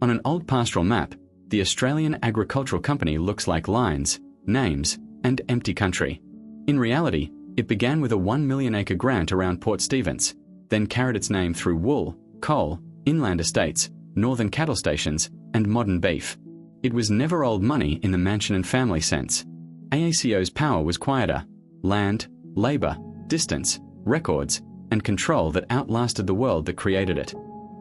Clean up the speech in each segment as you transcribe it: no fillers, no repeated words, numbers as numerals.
On an old pastoral map, the Australian Agricultural Company looks like lines, names, and empty country. In reality, it began with a 1 million acre grant around Port Stephens, then carried its name through wool, coal, inland estates, northern cattle stations, and modern beef. It was never old money in the mansion and family sense. AACo's power was quieter: land, labour, distance, records, and control that outlasted the world that created it.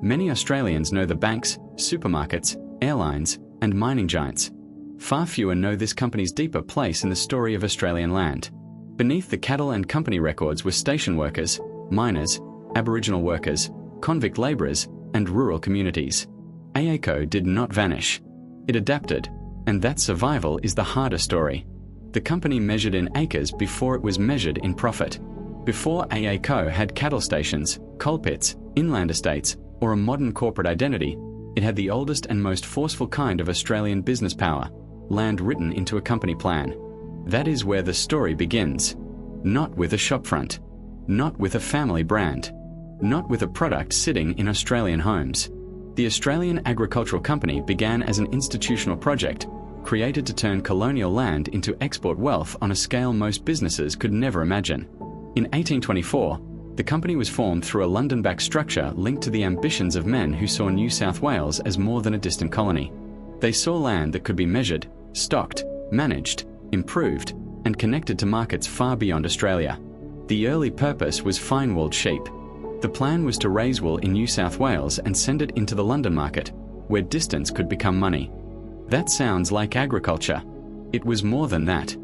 Many Australians know the banks, supermarkets, airlines, and mining giants. Far fewer know this company's deeper place in the story of Australian land. Beneath the cattle and company records were station workers, miners, Aboriginal workers, convict labourers, and rural communities. AACo did not vanish. It adapted, and that survival is the harder story. The company measured in acres before it was measured in profit. Before AACo had cattle stations, coal pits, inland estates, or a modern corporate identity, it had the oldest and most forceful kind of Australian business power: land written into a company plan. That is where the story begins. Not with a shopfront. Not with a family brand. Not with a product sitting in Australian homes. The Australian Agricultural Company began as an institutional project, created to turn colonial land into export wealth on a scale most businesses could never imagine. In 1824, the company was formed through a London-backed structure linked to the ambitions of men who saw New South Wales as more than a distant colony. They saw land that could be measured, stocked, managed, improved, and connected to markets far beyond Australia. The early purpose was fine-wooled sheep. The plan was to raise wool in New South Wales and send it into the London market, where distance could become money. That sounds like agriculture. It was more than that.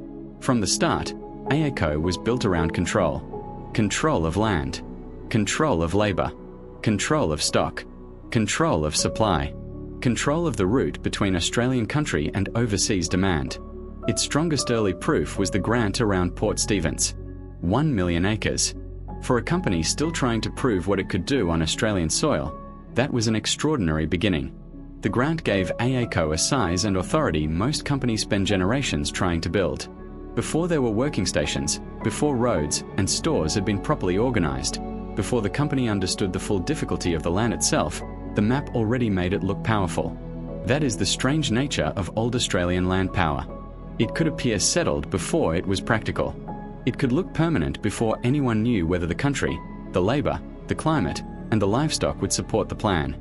From the start, AACo was built around control. Control of land. Control of labour. Control of stock. Control of supply. Control of the route between Australian country and overseas demand. Its strongest early proof was the grant around Port Stephens. 1 million acres. For a company still trying to prove what it could do on Australian soil, that was an extraordinary beginning. The grant gave AACo a size and authority most companies spend generations trying to build. Before there were working stations, before roads and stores had been properly organised, before the company understood the full difficulty of the land itself, the map already made it look powerful. That is the strange nature of old Australian land power. It could appear settled before it was practical. It could look permanent before anyone knew whether the country, the labour, the climate, and the livestock would support the plan.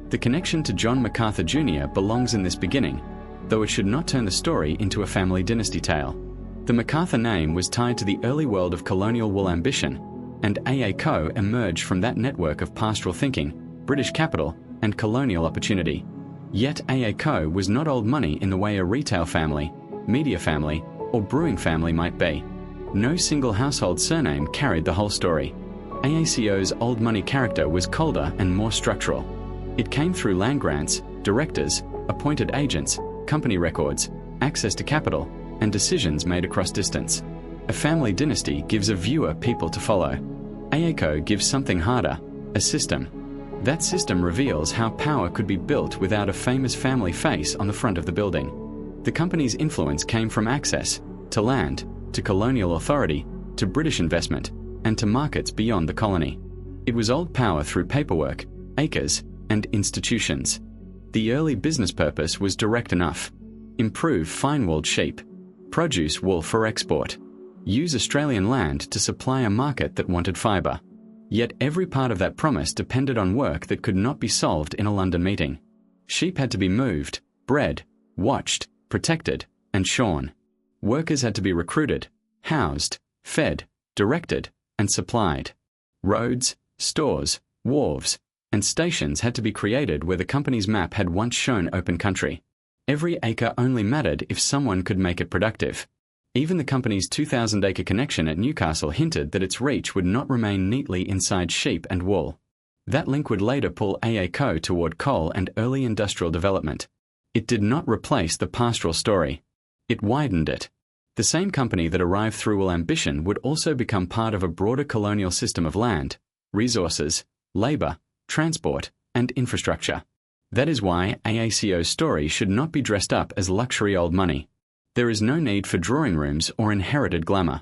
The connection to John MacArthur Jr. belongs in this beginning, though it should not turn the story into a family dynasty tale. The MacArthur name was tied to the early world of colonial wool ambition, and AACo emerged from that network of pastoral thinking, British capital, and colonial opportunity. Yet AACo was not old money in the way a retail family, media family, or brewing family might be. No single household surname carried the whole story. AACo's old money character was colder and more structural. It came through land grants, directors, appointed agents, company records, access to capital, and decisions made across distance. A family dynasty gives a viewer people to follow. AACo gives something harder: a system. That system reveals how power could be built without a famous family face on the front of the building. The company's influence came from access to land, to colonial authority, to British investment, and to markets beyond the colony. It was old power through paperwork, acres, and institutions. The early business purpose was direct enough: improve fine-wooled sheep, produce wool for export, use Australian land to supply a market that wanted fibre. Yet every part of that promise depended on work that could not be solved in a London meeting. Sheep had to be moved, bred, watched, protected, and shorn. Workers had to be recruited, housed, fed, directed, and supplied. Roads, stores, wharves, and stations had to be created where the company's map had once shown open country. Every acre only mattered if someone could make it productive. Even the company's 2,000-acre connection at Newcastle hinted that its reach would not remain neatly inside sheep and wool. That link would later pull AACo toward coal and early industrial development. It did not replace the pastoral story. It widened it. The same company that arrived through wool ambition would also become part of a broader colonial system of land, resources, labour, transport, and infrastructure. That is why AACo's story should not be dressed up as luxury old money. There is no need for drawing rooms or inherited glamour.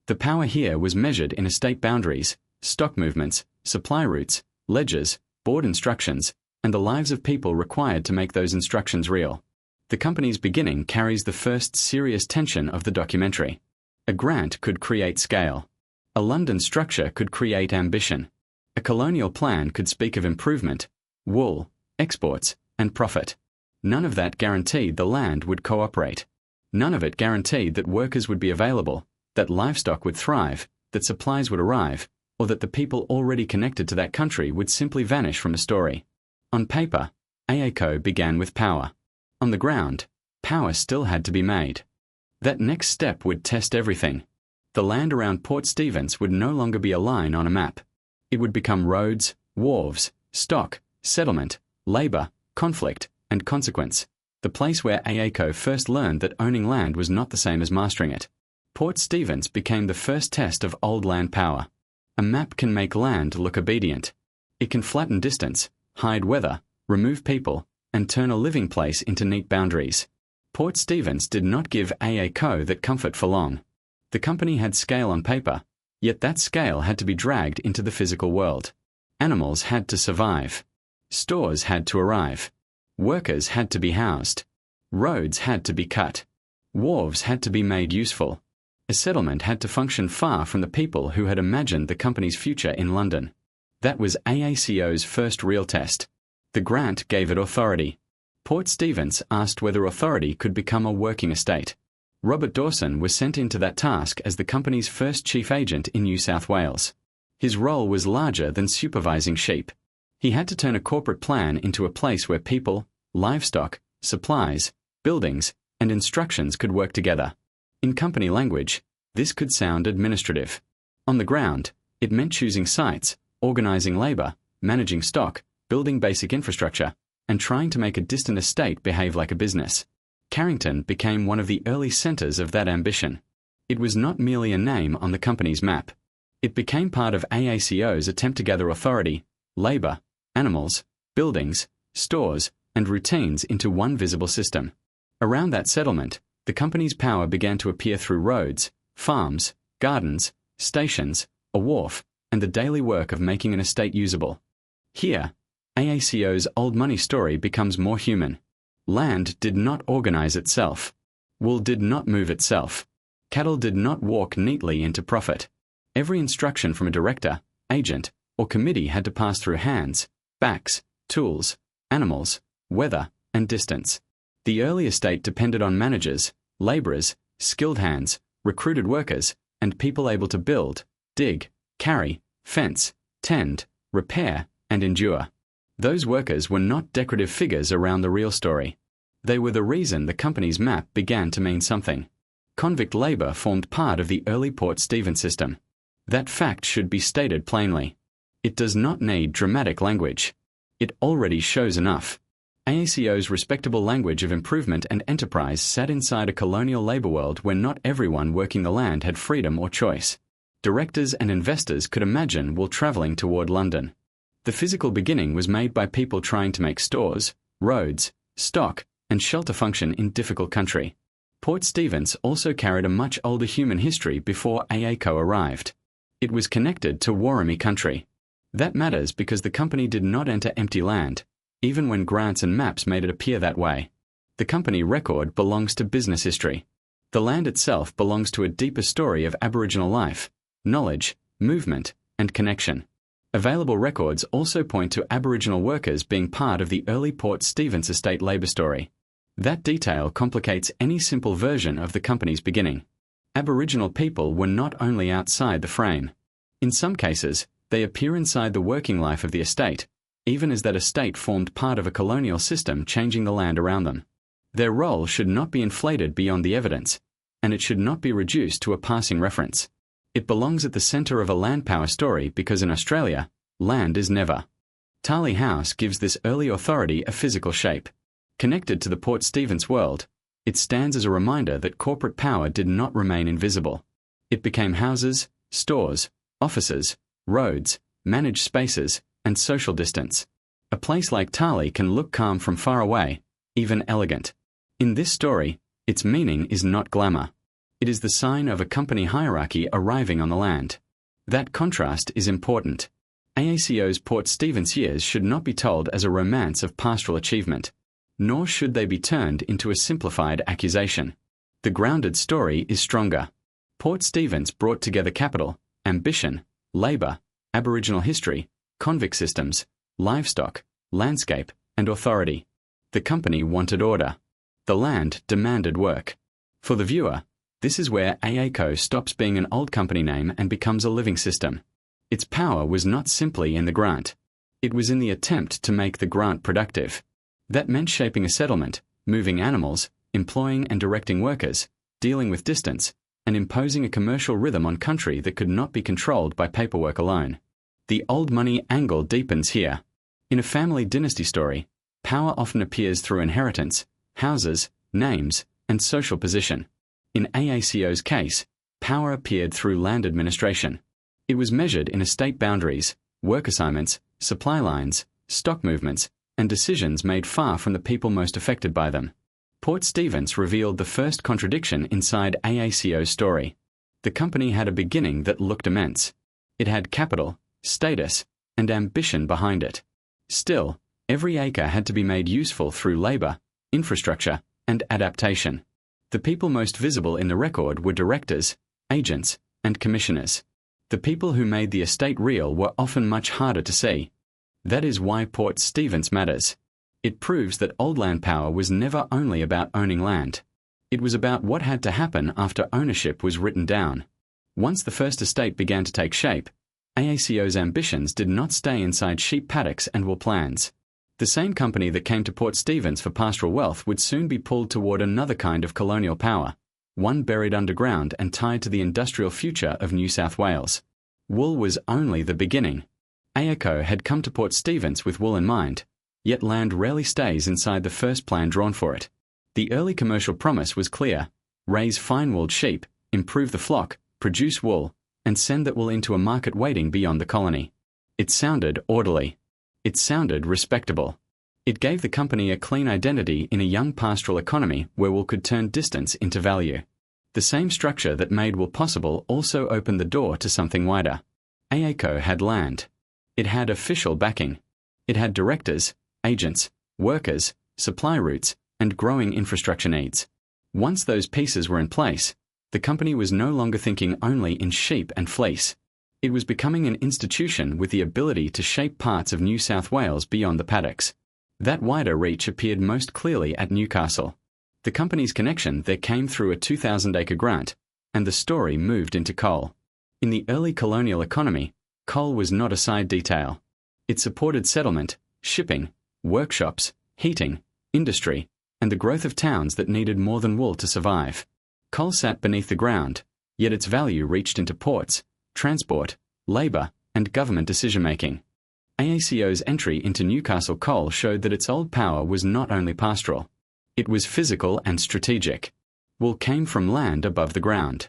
The power here was measured in estate boundaries, stock movements, supply routes, ledgers, board instructions, and the lives of people required to make those instructions real. The company's beginning carries the first serious tension of the documentary. A grant could create scale. A London structure could create ambition. A colonial plan could speak of improvement, wool, exports, and profit. None of that guaranteed the land would cooperate. None of it guaranteed that workers would be available, that livestock would thrive, that supplies would arrive, or that the people already connected to that country would simply vanish from a story. On paper, AACo began with power. On the ground, power still had to be made. That next step would test everything. The land around Port Stephens would no longer be a line on a map. It would become roads, wharves, stock, settlement, labour, conflict, and consequence. The place where AACo first learned that owning land was not the same as mastering it. Port Stephens became the first test of old land power. A map can make land look obedient. It can flatten distance, hide weather, remove people, and turn a living place into neat boundaries. Port Stephens did not give AACo that comfort for long. The company had scale on paper, yet that scale had to be dragged into the physical world. Animals had to survive. Stores had to arrive. Workers had to be housed. Roads had to be cut. Wharves had to be made useful. A settlement had to function far from the people who had imagined the company's future in London. That was AACo's first real test. The grant gave it authority. Port Stephens asked whether authority could become a working estate. Robert Dawson was sent into that task as the company's first chief agent in New South Wales. His role was larger than supervising sheep. He had to turn a corporate plan into a place where people, livestock, supplies, buildings, and instructions could work together. In company language, this could sound administrative. On the ground, it meant choosing sites, organizing labor, managing stock, building basic infrastructure, and trying to make a distant estate behave like a business. Carrington became one of the early centers of that ambition. It was not merely a name on the company's map. It became part of AACo's attempt to gather authority, labor, animals, buildings, stores, and routines into one visible system. Around that settlement, the company's power began to appear through roads, farms, gardens, stations, a wharf, and the daily work of making an estate usable. Here, AACo's old money story becomes more human. Land did not organize itself. Wool did not move itself. Cattle did not walk neatly into profit. Every instruction from a director, agent, or committee had to pass through hands, backs, tools, animals, weather, and distance. The early estate depended on managers, labourers, skilled hands, recruited workers, and people able to build, dig, carry, fence, tend, repair, and endure. Those workers were not decorative figures around the real story. They were the reason the company's map began to mean something. Convict labour formed part of the early Port Stephens system. That fact should be stated plainly. It does not need dramatic language. It already shows enough. AACo's respectable language of improvement and enterprise sat inside a colonial labour world where not everyone working the land had freedom or choice. Directors and investors could imagine while travelling toward London. The physical beginning was made by people trying to make stores, roads, stock, and shelter function in difficult country. Port Stephens also carried a much older human history before AACo arrived. It was connected to Warami country. That matters because the company did not enter empty land, even when grants and maps made it appear that way. The company record belongs to business history. The land itself belongs to a deeper story of Aboriginal life, knowledge, movement, and connection. Available records also point to Aboriginal workers being part of the early Port Stephens estate labour story. That detail complicates any simple version of the company's beginning. Aboriginal people were not only outside the frame. In some cases, they appear inside the working life of the estate, even as that estate formed part of a colonial system changing the land around them. Their role should not be inflated beyond the evidence, and it should not be reduced to a passing reference. It belongs at the centre of a land power story because in Australia, land is never. Tarlee House gives this early authority a physical shape. Connected to the Port Stephens world, it stands as a reminder that corporate power did not remain invisible. It became houses, stores, offices, roads, managed spaces, and social distance. A place like Tarlee can look calm from far away, even elegant. In this story, its meaning is not glamour. It is the sign of a company hierarchy arriving on the land. That contrast is important. AACo's Port Stephens years should not be told as a romance of pastoral achievement, nor should they be turned into a simplified accusation. The grounded story is stronger. Port Stephens brought together capital, ambition, labour, Aboriginal history, convict systems, livestock, landscape, and authority. The company wanted order. The land demanded work. For the viewer, this is where AACo stops being an old company name and becomes a living system. Its power was not simply in the grant. It was in the attempt to make the grant productive. That meant shaping a settlement, moving animals, employing and directing workers, dealing with distance, and imposing a commercial rhythm on country that could not be controlled by paperwork alone. The old money angle deepens here. In a family dynasty story, power often appears through inheritance, houses, names, and social position. In AACo's case, power appeared through land administration. It was measured in estate boundaries, work assignments, supply lines, stock movements, and decisions made far from the people most affected by them. Port Stephens revealed the first contradiction inside AACo's story. The company had a beginning that looked immense. It had capital, status, and ambition behind it. Still, every acre had to be made useful through labour, infrastructure, and adaptation. The people most visible in the record were directors, agents, and commissioners. The people who made the estate real were often much harder to see. That is why Port Stephens matters. It proves that old land power was never only about owning land. It was about what had to happen after ownership was written down. Once the first estate began to take shape, AACo's ambitions did not stay inside sheep paddocks and wool plans. The same company that came to Port Stephens for pastoral wealth would soon be pulled toward another kind of colonial power, one buried underground and tied to the industrial future of New South Wales. Wool was only the beginning. AACo had come to Port Stephens with wool in mind, yet land rarely stays inside the first plan drawn for it. The early commercial promise was clear: raise fine-wooled sheep, improve the flock, produce wool, and send that wool into a market waiting beyond the colony. It sounded orderly. It sounded respectable. It gave the company a clean identity in a young pastoral economy where wool could turn distance into value. The same structure that made wool possible also opened the door to something wider. AACo had land. It had official backing. It had directors, agents, workers, supply routes, and growing infrastructure needs. Once those pieces were in place, the company was no longer thinking only in sheep and fleece. It was becoming an institution with the ability to shape parts of New South Wales beyond the paddocks. That wider reach appeared most clearly at Newcastle. The company's connection there came through a 2,000-acre grant, and the story moved into coal. In the early colonial economy, coal was not a side detail. It supported settlement, shipping, workshops, heating, industry, and the growth of towns that needed more than wool to survive. Coal sat beneath the ground, yet its value reached into ports, transport, labour, and government decision-making. AACo's entry into Newcastle coal showed that its old power was not only pastoral. It was physical and strategic. Wool came from land above the ground.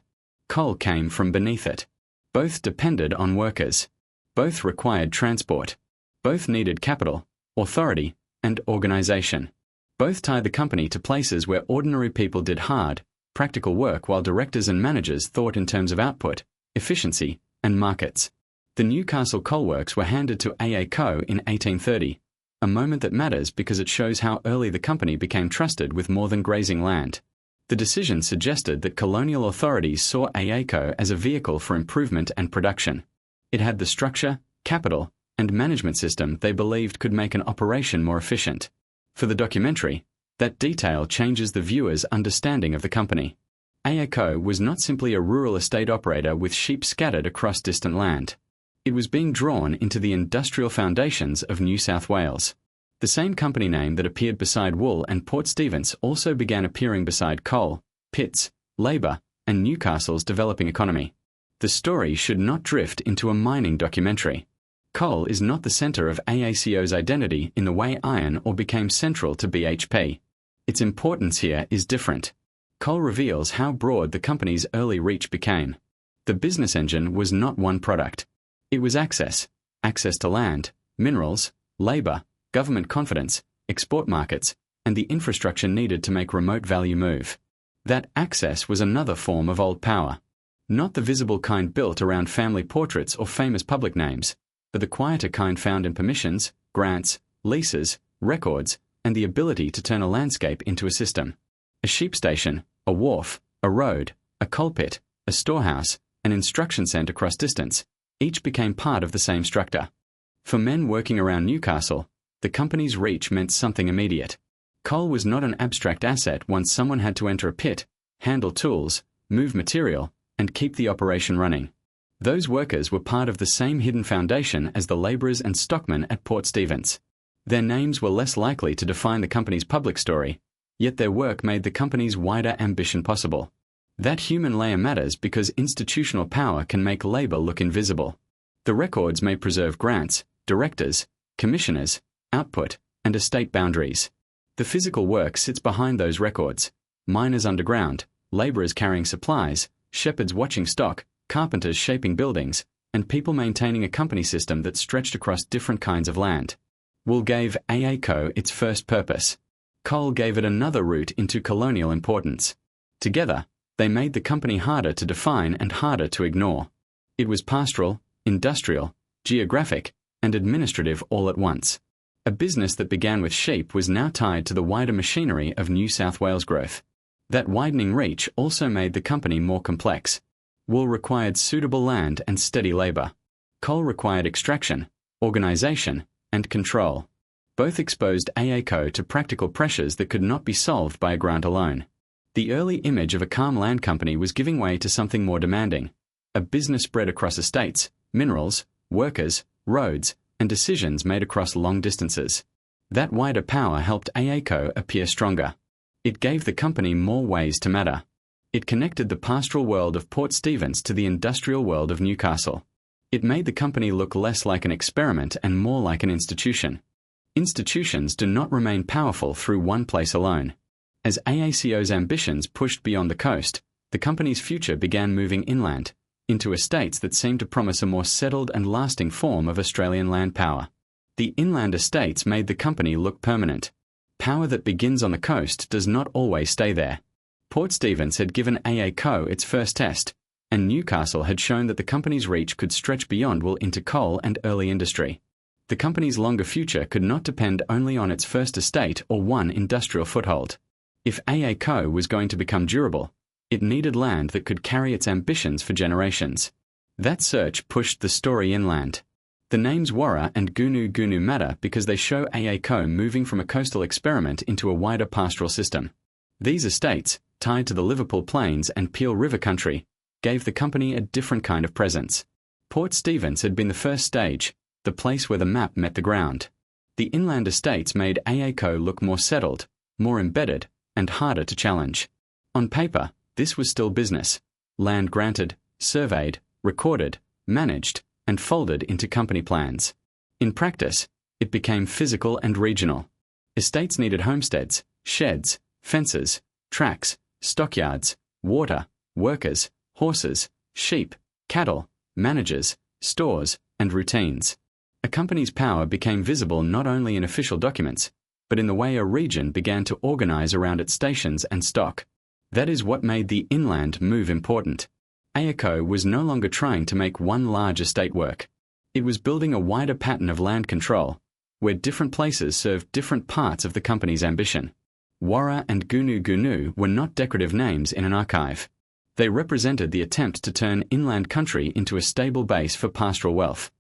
Coal came from beneath it. Both depended on workers. Both required transport. Both needed capital, authority, and organisation. Both tied the company to places where ordinary people did hard, practical work while directors and managers thought in terms of output, efficiency, and markets. The Newcastle coalworks were handed to AACo in 1830, a moment that matters because it shows how early the company became trusted with more than grazing land. The decision suggested that colonial authorities saw AACo as a vehicle for improvement and production. It had the structure, capital, and management system they believed could make an operation more efficient. For the documentary, that detail changes the viewer's understanding of the company. AACo was not simply a rural estate operator with sheep scattered across distant land. It was being drawn into the industrial foundations of New South Wales. The same company name that appeared beside wool and Port Stephens also began appearing beside coal, pits, labour, and Newcastle's developing economy. The story should not drift into a mining documentary. Coal is not the centre of AACo's identity in the way iron ore became central to BHP. Its importance here is different. Coal reveals how broad the company's early reach became. The business engine was not one product. It was access to land, minerals, labour, government confidence, export markets, and the infrastructure needed to make remote value move. That access was another form of old power. Not the visible kind built around family portraits or famous public names, for the quieter kind found in permissions, grants, leases, records, and the ability to turn a landscape into a system. A sheep station, a wharf, a road, a coal pit, a storehouse, an instruction centre across distance, each became part of the same structure. For men working around Newcastle, the company's reach meant something immediate. Coal was not an abstract asset once someone had to enter a pit, handle tools, move material, and keep the operation running. Those workers were part of the same hidden foundation as the labourers and stockmen at Port Stephens. Their names were less likely to define the company's public story, yet their work made the company's wider ambition possible. That human layer matters because institutional power can make labour look invisible. The records may preserve grants, directors, commissioners, output, and estate boundaries. The physical work sits behind those records. Miners underground, labourers carrying supplies, shepherds watching stock, carpenters shaping buildings, and people maintaining a company system that stretched across different kinds of land. Wool gave AACo its first purpose. Coal gave it another route into colonial importance. Together, they made the company harder to define and harder to ignore. It was pastoral, industrial, geographic, and administrative all at once. A business that began with sheep was now tied to the wider machinery of New South Wales growth. That widening reach also made the company more complex. Wool required suitable land and steady labour. Coal required extraction, organisation, and control. Both exposed AACo to practical pressures that could not be solved by a grant alone. The early image of a calm land company was giving way to something more demanding. A business spread across estates, minerals, workers, roads, and decisions made across long distances. That wider power helped AACo appear stronger. It gave the company more ways to matter. It connected the pastoral world of Port Stephens to the industrial world of Newcastle. It made the company look less like an experiment and more like an institution. Institutions do not remain powerful through one place alone. As AACo's ambitions pushed beyond the coast, the company's future began moving inland, into estates that seemed to promise a more settled and lasting form of Australian land power. The inland estates made the company look permanent. Power that begins on the coast does not always stay there. Port Stephens had given AACo its first test, and Newcastle had shown that the company's reach could stretch beyond Wool into coal and early industry. The company's longer future could not depend only on its first estate or one industrial foothold. If AACo was going to become durable, it needed land that could carry its ambitions for generations. That search pushed the story inland. The names Warra and Goonoo Goonoo matter because they show AACo moving from a coastal experiment into a wider pastoral system. These estates, tied to the Liverpool Plains and Peel River country, gave the company a different kind of presence. Port Stephens had been the first stage, the place where the map met the ground. The inland estates made AACo look more settled, more embedded, and harder to challenge. On paper, this was still business. Land granted, surveyed, recorded, managed, and folded into company plans. In practice, it became physical and regional. Estates needed homesteads, sheds, fences, tracks, stockyards, water, workers, horses, sheep, cattle, managers, stores, and routines. A company's power became visible not only in official documents, but in the way a region began to organise around its stations and stock. That is what made the inland move important. AACo was no longer trying to make one large estate work. It was building a wider pattern of land control, where different places served different parts of the company's ambition. Warra and Goonoo Goonoo were not decorative names in an archive. They represented the attempt to turn inland country into a stable base for pastoral wealth.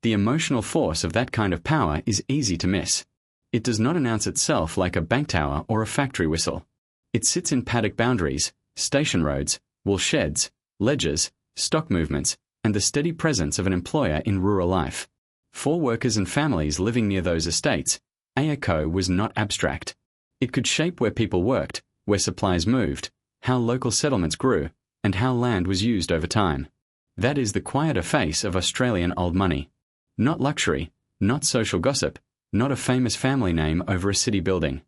The emotional force of that kind of power is easy to miss. It does not announce itself like a bank tower or a factory whistle. It sits in paddock boundaries, station roads, wool sheds, ledgers, stock movements, and the steady presence of an employer in rural life. For workers and families living near those estates, AACo was not abstract. It could shape where people worked, where supplies moved, how local settlements grew, and how land was used over time. That is the quieter face of Australian old money. Not luxury, not social gossip, not a famous family name over a city building.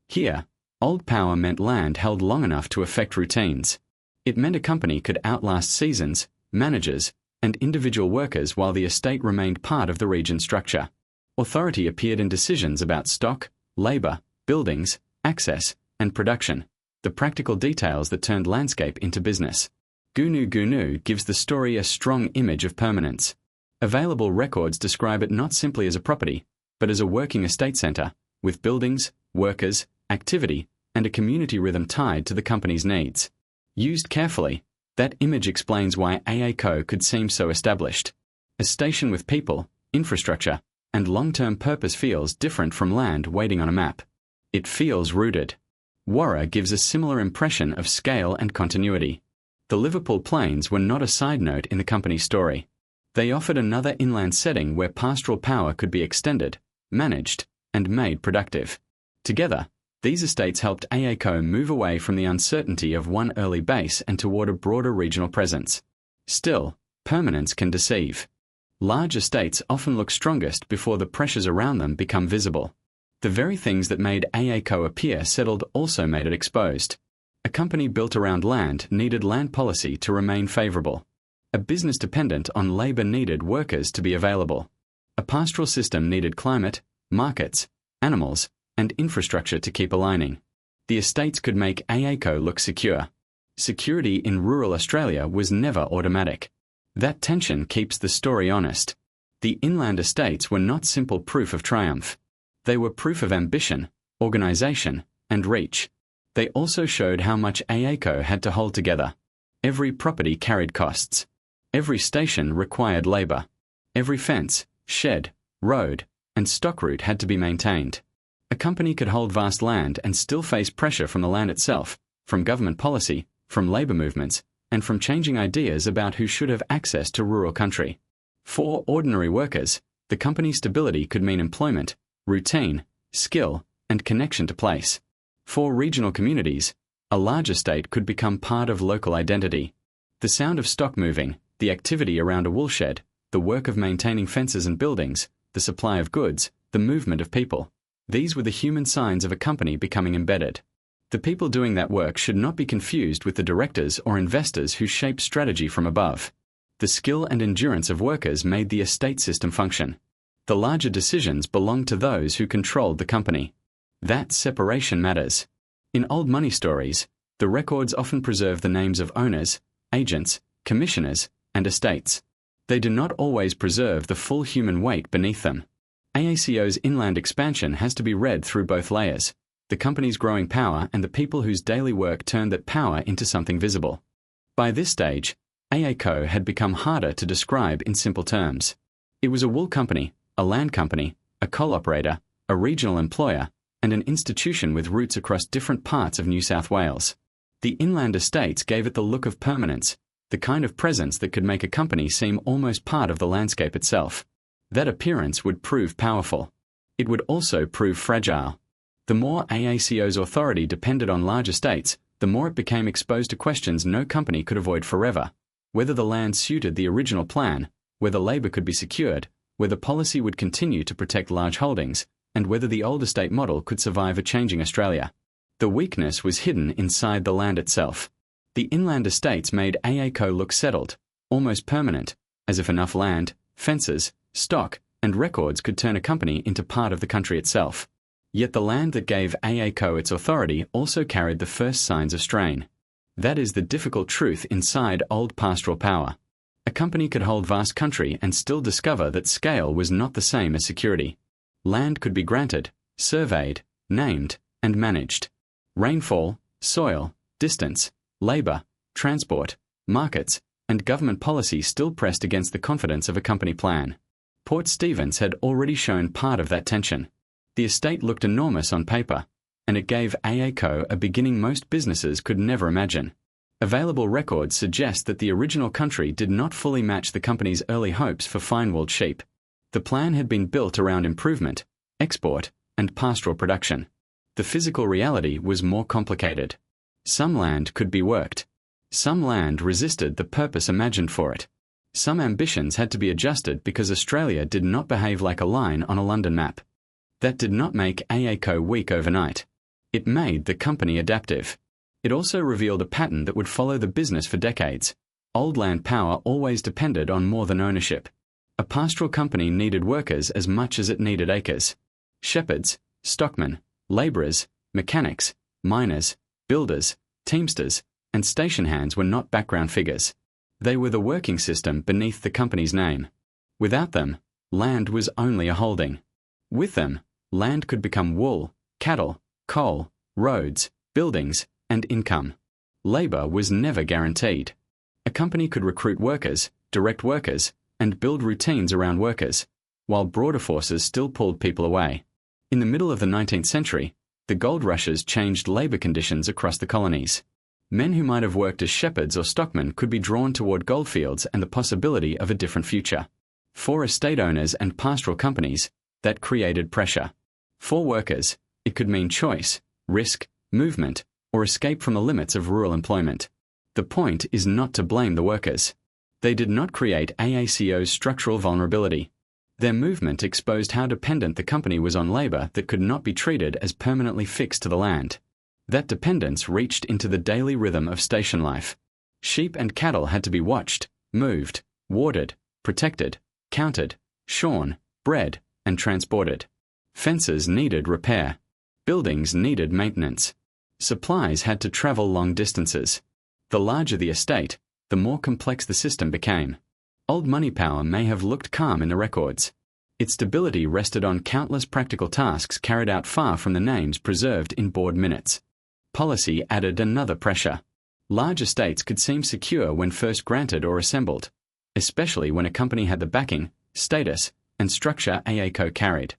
Here, old power meant land held long enough to affect routines. It meant a company could outlast seasons, managers, and individual workers while the estate remained part of the region's structure. Authority appeared in decisions about stock, labour, buildings, access, and production, the practical details that turned landscape into business. Goonoo Goonoo gives the story a strong image of permanence. Available records describe it not simply as a property, but as a working estate centre, with buildings, workers, activity, and a community rhythm tied to the company's needs. Used carefully, that image explains why AACo could seem so established. A station with people, infrastructure, and long-term purpose feels different from land waiting on a map. It feels rooted. Warra gives a similar impression of scale and continuity. The Liverpool Plains were not a side note in the company's story. They offered another inland setting where pastoral power could be extended, managed, and made productive. Together, these estates helped AACo move away from the uncertainty of one early base and toward a broader regional presence. Still, permanence can deceive. Large estates often look strongest before the pressures around them become visible. The very things that made AACo appear settled also made it exposed. A company built around land needed land policy to remain favourable. A business dependent on labour needed workers to be available. A pastoral system needed climate, markets, animals, and infrastructure to keep aligning. The estates could make AACo look secure. Security in rural Australia was never automatic. That tension keeps the story honest. The inland estates were not simple proof of triumph. They were proof of ambition, organisation, and reach. They also showed how much AACo had to hold together. Every property carried costs. Every station required labour. Every fence, shed, road, and stock route had to be maintained. A company could hold vast land and still face pressure from the land itself, from government policy, from labour movements, and from changing ideas about who should have access to rural country. For ordinary workers, the company's stability could mean employment, routine, skill, and connection to place. For regional communities, a large estate could become part of local identity. The sound of stock moving, the activity around a woolshed, the work of maintaining fences and buildings, the supply of goods, the movement of people. These were the human signs of a company becoming embedded. The people doing that work should not be confused with the directors or investors who shape strategy from above. The skill and endurance of workers made the estate system function. The larger decisions belonged to those who controlled the company. That separation matters. In old money stories, the records often preserve the names of owners, agents, commissioners, and estates. They do not always preserve the full human weight beneath them. AACo's inland expansion has to be read through both layers, the company's growing power and the people whose daily work turned that power into something visible. By this stage, AACo had become harder to describe in simple terms. It was a wool company, a land company, a coal operator, a regional employer, and an institution with roots across different parts of New South Wales. The inland estates gave it the look of permanence, the kind of presence that could make a company seem almost part of the landscape itself. That appearance would prove powerful. It would also prove fragile. The more AACo's authority depended on large estates, the more it became exposed to questions no company could avoid forever. Whether the land suited the original plan, whether labour could be secured, whether policy would continue to protect large holdings, and whether the old estate model could survive a changing Australia. The weakness was hidden inside the land itself. The inland estates made AACo look settled, almost permanent, as if enough land, fences, stock, and records could turn a company into part of the country itself. Yet the land that gave AACo its authority also carried the first signs of strain. That is the difficult truth inside old pastoral power. A company could hold vast country and still discover that scale was not the same as security. Land could be granted, surveyed, named, and managed. Rainfall, soil, distance, labour, transport, markets, and government policy still pressed against the confidence of a company plan. Port Stephens had already shown part of that tension. The estate looked enormous on paper, and it gave AACo a beginning most businesses could never imagine. Available records suggest that the original country did not fully match the company's early hopes for fine-walled sheep. The plan had been built around improvement, export, and pastoral production. The physical reality was more complicated. Some land could be worked. Some land resisted the purpose imagined for it. Some ambitions had to be adjusted because Australia did not behave like a line on a London map. That did not make AACo weak overnight. It made the company adaptive. It also revealed a pattern that would follow the business for decades. Old land power always depended on more than ownership. A pastoral company needed workers as much as it needed acres. Shepherds, stockmen, labourers, mechanics, miners, builders, teamsters, and station hands were not background figures. They were the working system beneath the company's name. Without them, land was only a holding. With them, land could become wool, cattle, coal, roads, buildings, and income. Labor was never guaranteed. A company could recruit workers, direct workers, and build routines around workers, while broader forces still pulled people away. In the middle of the 19th century, the gold rushes changed labor conditions across the colonies. Men who might have worked as shepherds or stockmen could be drawn toward goldfields and the possibility of a different future. For estate owners and pastoral companies, that created pressure. For workers, it could mean choice, risk, movement, or escape from the limits of rural employment. The point is not to blame the workers. They did not create AACo's structural vulnerability. Their movement exposed how dependent the company was on labor that could not be treated as permanently fixed to the land. That dependence reached into the daily rhythm of station life. Sheep and cattle had to be watched, moved, watered, protected, counted, shorn, bred, and transported. Fences needed repair. Buildings needed maintenance. Supplies had to travel long distances. The larger the estate, the more complex the system became. Old money power may have looked calm in the records. Its stability rested on countless practical tasks carried out far from the names preserved in board minutes. Policy added another pressure. Large estates could seem secure when first granted or assembled, especially when a company had the backing, status, and structure AACo carried.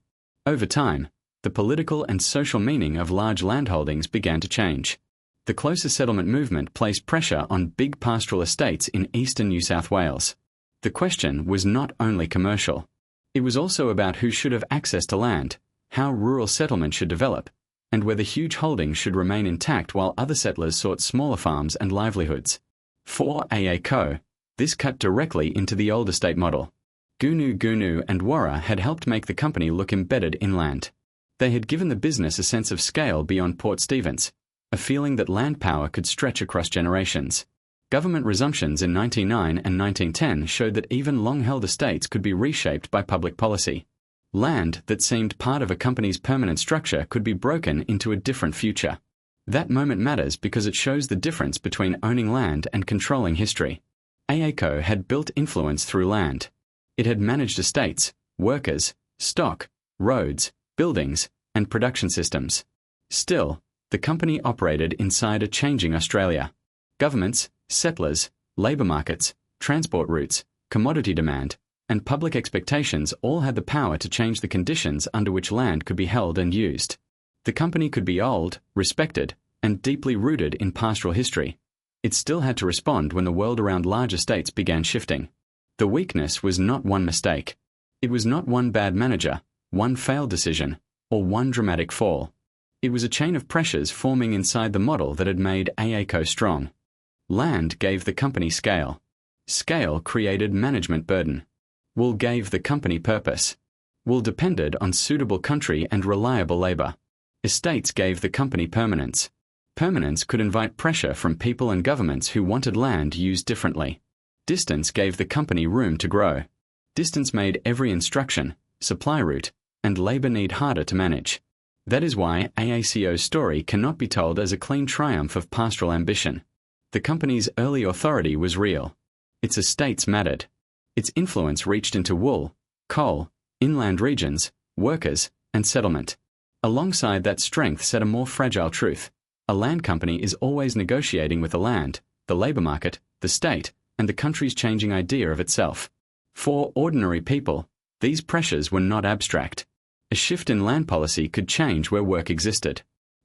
Over time, the political and social meaning of large landholdings began to change. The closer settlement movement placed pressure on big pastoral estates in eastern New South Wales. The question was not only commercial. It was also about who should have access to land, how rural settlement should develop, and whether huge holdings should remain intact while other settlers sought smaller farms and livelihoods. For AACo, this cut directly into the old estate model. Goonoo and Warra had helped make the company look embedded inland. They had given the business a sense of scale beyond Port Stephens, a feeling that land power could stretch across generations. Government resumptions in 1909 and 1910 showed that even long-held estates could be reshaped by public policy. Land that seemed part of a company's permanent structure could be broken into a different future. That moment matters because it shows the difference between owning land and controlling history. AACo had built influence through land. It had managed estates, workers, stock, roads, buildings, and production systems. Still, the company operated inside a changing Australia. Governments, settlers, labour markets, transport routes, commodity demand, and public expectations all had the power to change the conditions under which land could be held and used. The company could be old, respected, and deeply rooted in pastoral history. It still had to respond when the world around large estates began shifting. The weakness was not one mistake. It was not one bad manager, one failed decision, or one dramatic fall. It was a chain of pressures forming inside the model that had made AACo strong. Land gave the company scale. Scale created management burden. Wool gave the company purpose. Wool depended on suitable country and reliable labour. Estates gave the company permanence. Permanence could invite pressure from people and governments who wanted land used differently. Distance gave the company room to grow. Distance made every instruction, supply route, and labour need harder to manage. That is why AACo's story cannot be told as a clean triumph of pastoral ambition. The company's early authority was real. Its estates mattered. Its influence reached into wool, coal, inland regions, workers, and settlement. Alongside that strength sat a more fragile truth. A land company is always negotiating with the land, the labour market, the state, and the country's changing idea of itself. For ordinary people, these pressures were not abstract. A shift in land policy could change where work existed.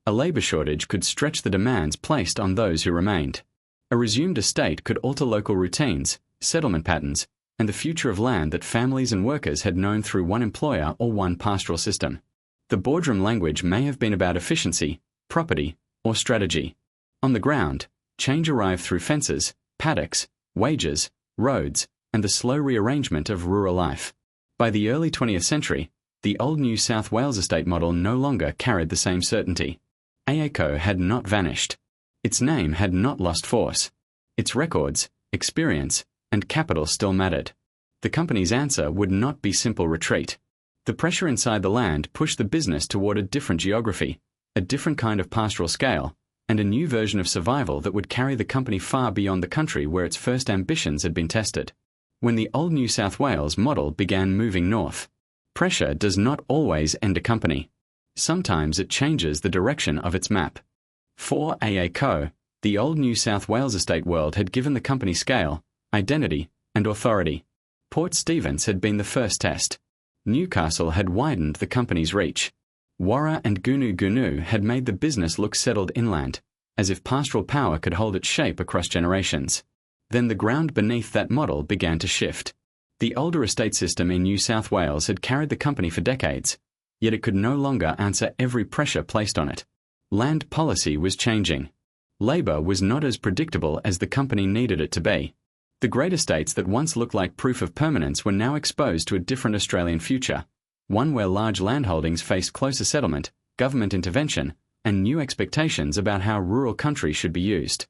A labour shortage could stretch the demands placed on those who remained. A resumed estate could alter local routines, settlement patterns, and the future of land that families and workers had known through one employer or one pastoral system. The boardroom language may have been about efficiency, property, or strategy. On the ground, change arrived through fences, paddocks, wages, roads, and the slow rearrangement of rural life. By the early 20th century, the old New South Wales estate model no longer carried the same certainty. AACo had not vanished. Its name had not lost force. Its records, experience, and capital still mattered. The company's answer would not be simple retreat. The pressure inside the land pushed the business toward a different geography, a different kind of pastoral scale, and a new version of survival that would carry the company far beyond the country where its first ambitions had been tested. when the old New South Wales model began moving north. Pressure does not always end a company. Sometimes it changes the direction of its map. For AACo, the old New South Wales estate world had given the company scale, identity, and authority. Port Stephens had been the first test. Newcastle had widened the company's reach. Warra and Goonoo Goonoo had made the business look settled inland, as if pastoral power could hold its shape across generations. Then the ground beneath that model began to shift. The older estate system in New South Wales had carried the company for decades, yet it could no longer answer every pressure placed on it. Land policy was changing. Labor was not as predictable as the company needed it to be. The great estates that once looked like proof of permanence were now exposed to a different Australian future, one where large landholdings faced closer settlement, government intervention, and new expectations about how rural country should be used.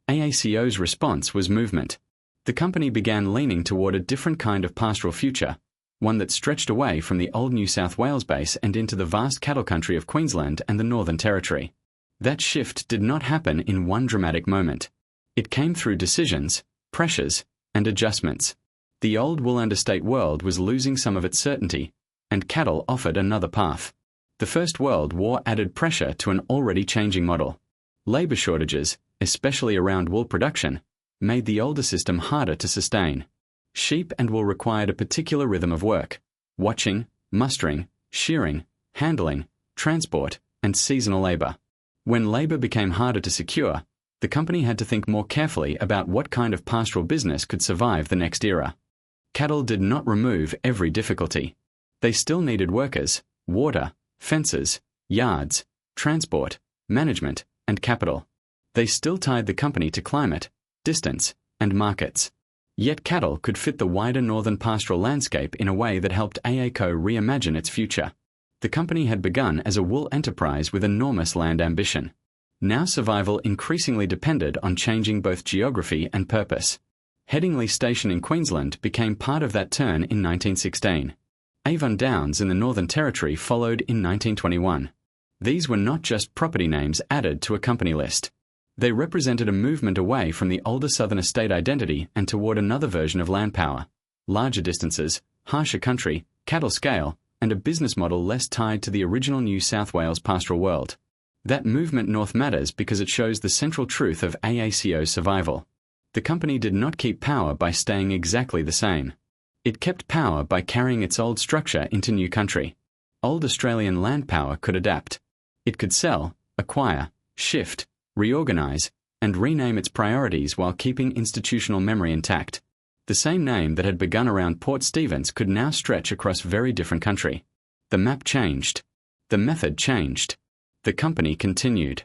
AACo's response was movement. The company began leaning toward a different kind of pastoral future, one that stretched away from the old New South Wales base and into the vast cattle country of Queensland and the Northern Territory. That shift did not happen in one dramatic moment. It came through decisions, pressures, and adjustments. The old woolland estate world was losing some of its certainty, and cattle offered another path. The First World War added pressure to an already changing model. Labour shortages, especially around wool production, made the older system harder to sustain. Sheep and wool required a particular rhythm of work: watching, mustering, shearing, handling, transport, and seasonal labour. When labour became harder to secure, the company had to think more carefully about what kind of pastoral business could survive the next era. Cattle did not remove every difficulty. They still needed workers, water, fences, yards, transport, management, and capital. They still tied the company to climate, distance, and markets. Yet cattle could fit the wider northern pastoral landscape in a way that helped AACo reimagine its future. The company had begun as a wool enterprise with enormous land ambition. Now survival increasingly depended on changing both geography and purpose. Headingley Station in Queensland became part of that turn in 1916. Avon Downs in the Northern Territory followed in 1921. These were not just property names added to a company list. They represented a movement away from the older southern estate identity and toward another version of land power: larger distances, harsher country, cattle scale, and a business model less tied to the original New South Wales pastoral world. That movement north matters because it shows the central truth of AACo's survival. The company did not keep power by staying exactly the same. It kept power by carrying its old structure into new country. Old Australian land power could adapt. It could sell, acquire, shift, reorganize, and rename its priorities while keeping institutional memory intact. The same name that had begun around Port Stephens could now stretch across very different country. The map changed. The method changed. The company continued.